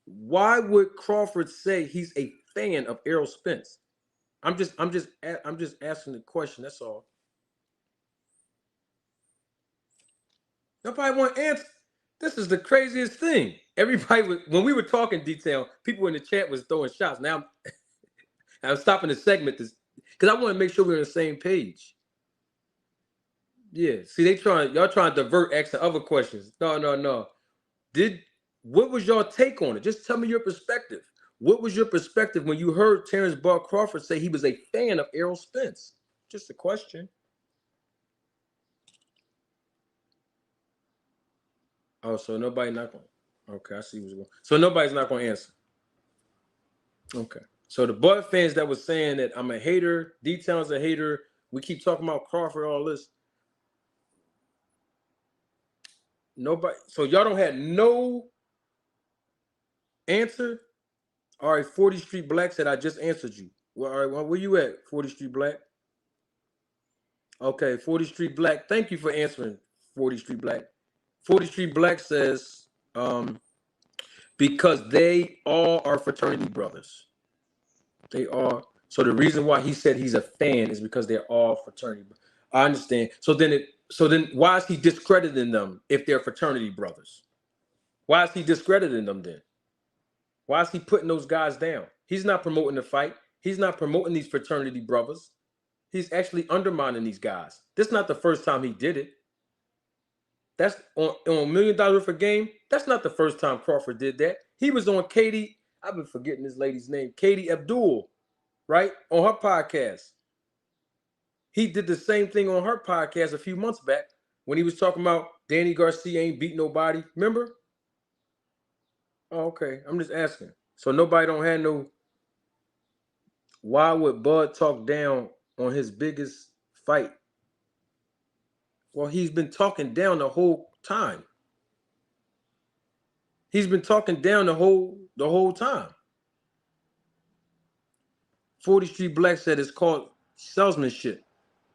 Why would Crawford say he's a fan of Errol Spence? I'm just asking the question. That's all. Nobody want to answer. This is the craziest thing. Everybody was when we were talking detail. People in the chat was throwing shots. Now I'm stopping the segment because I want to make sure we're on the same page. Yeah. See, y'all trying to divert, asking other questions. No, no, no. Did What was your take on it? Just tell me your perspective. What was your perspective when you heard Terrence Bud Crawford say he was a fan of Errol Spence? Just a question. Oh, so nobody not going. Okay, I see what's going. So nobody's not going to answer. Okay. So the Bud fans that was saying that I'm a hater, D-Town's a hater, we keep talking about Crawford, all this. Nobody. So y'all don't have no answer. All right, 40 Street Black said I just answered you. Well, all right, well, where you at, 40 Street Black? Okay, 40 Street Black. Thank you for answering, 40 Street Black. 40 Street Black says, because they all are fraternity brothers. They are. So the reason why he said he's a fan is because they're all fraternity. I understand. So then why is he discrediting them if they're fraternity brothers? Why is he discrediting them then? Why is he putting those guys down? He's not promoting the fight. He's not promoting these fraternity brothers. He's actually undermining these guys. This is not the first time he did it. That's on $1 million worth of game. That's not the first time Crawford did that. He was on Katie. I've been forgetting this lady's name. Katie Abdul, right? On her podcast. He did the same thing on her podcast a few months back when he was talking about Danny Garcia ain't beat nobody. Remember? Oh, okay. I'm just asking. So nobody don't have no. Why would Bud talk down on his biggest fight? Well, he's been talking down the whole time. He's been talking down the whole time. 40 Street Black said it's called salesmanship.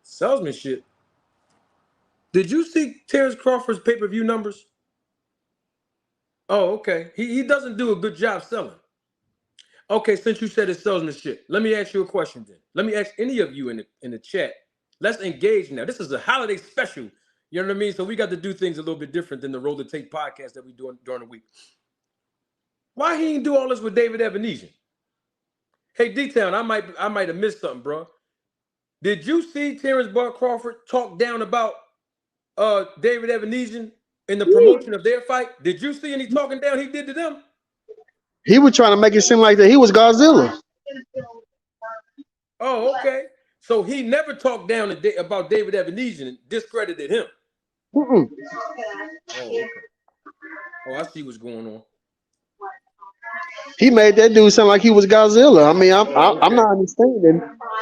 Salesmanship. Did you see Terence Crawford's pay-per-view numbers? Oh, okay. He doesn't do a good job selling. Okay, since you said it's salesmanship, let me ask you a question then. Let me ask any of you in the chat. Let's engage now. This is a holiday special. You know what I mean? So we got to do things a little bit different than the Roll the Tape podcast that we do during the week. Why he didn't do all this with David Ebenezer? Hey, D-Town, I might have missed something, bro. Did you see Terrence Bud Crawford talk down about David Ebenezer in the promotion of their fight? Did you see any talking down he did to them? He was trying to make it seem like that he was Godzilla. Oh, okay. So he never talked down about David Ebenezer and discredited him. Mm-mm. Oh, okay. Oh, I see what's going on. He made that dude sound like he was Godzilla. I mean, I'm not understanding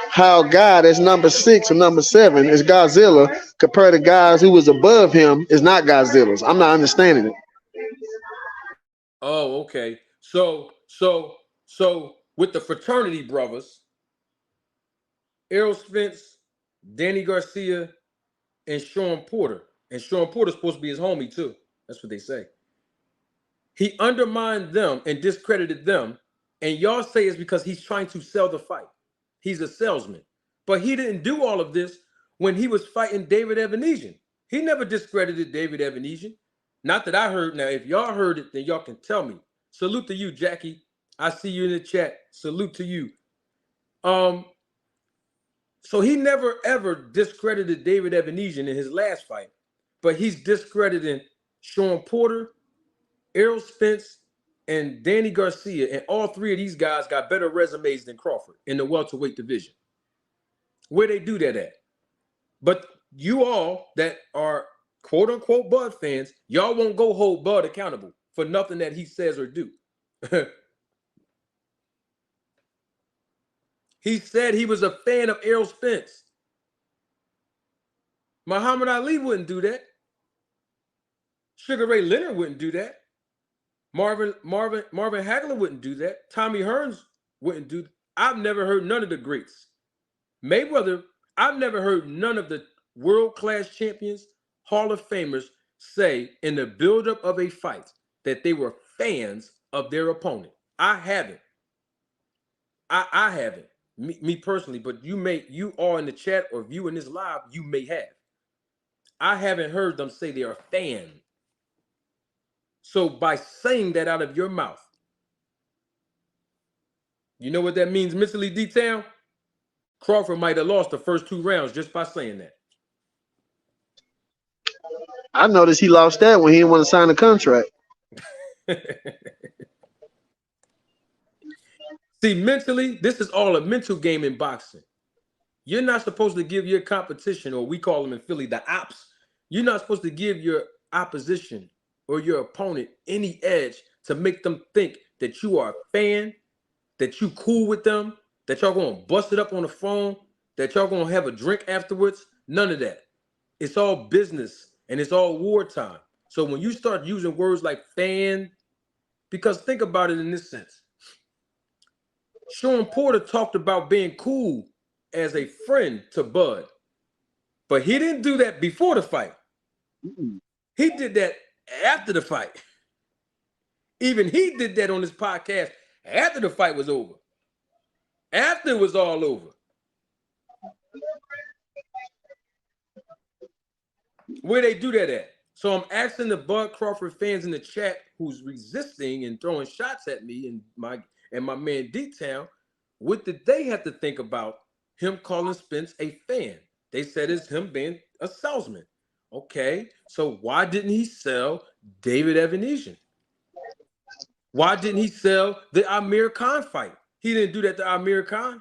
how guy that's number 6 or number 7 is Godzilla compared to guys who was above him is not Godzillas. I'm not understanding it. Oh, okay. So with the fraternity brothers, Errol Spence, Danny Garcia, and Sean Porter. And Sean Porter's supposed to be his homie too. That's what they say. He undermined them and discredited them. And y'all say it's because he's trying to sell the fight. He's a salesman. But he didn't do all of this when he was fighting David Ebenezer. He never discredited David Ebenezer. Not that I heard. Now, if y'all heard it, then y'all can tell me. Salute to you, Jackie. I see you in the chat. Salute to you. So he never ever discredited David Ebenezer in his last fight, but he's discrediting Sean Porter, Errol Spence, and Danny Garcia, and all three of these guys got better resumes than Crawford in the welterweight division. Where they do that at? But you all that are quote unquote Bud fans, y'all won't go hold Bud accountable for nothing that he says or do. He said he was a fan of Errol Spence. Muhammad Ali wouldn't do that. Sugar Ray Leonard wouldn't do that. Marvin Hagler wouldn't do that. Tommy Hearns wouldn't do that. I've never heard none of the greats. Mayweather, I've never heard none of the world-class champions, Hall of Famers say in the buildup of a fight that they were fans of their opponent. I haven't. I haven't. Me personally, but you are in the chat or viewing this live, you may have. I haven't heard them say they're a fan. So by saying that out of your mouth, you know what that means mentally, D-Town? Crawford might have lost the first 2 rounds just by saying I noticed he lost that when he didn't want to sign a contract. that. See, mentally, this is all a mental game in boxing. You're not supposed to give your competition, or we call them in Philly, the ops. You're not supposed to give your opposition or your opponent any edge to make them think that you are a fan, that you cool with them, that y'all gonna bust it up on the phone, that y'all gonna have a drink afterwards. None of that. It's all business and it's all wartime. So when you start using words like fan, because think about it in this sense. Sean Porter talked about being cool as a friend to Bud, but he didn't do that before the fight. He did that after the fight. Even he did that on his podcast after the fight was over. After it was all over. Where they do that at? So I'm asking the Bud Crawford fans in the chat who's resisting and throwing shots at me and my man D-Town, what did they have to think about him calling Spence a fan? They said it's him being a salesman. Okay, so why didn't he sell David Evanesian? Why didn't he sell the Amir Khan fight? He didn't do that to Amir Khan.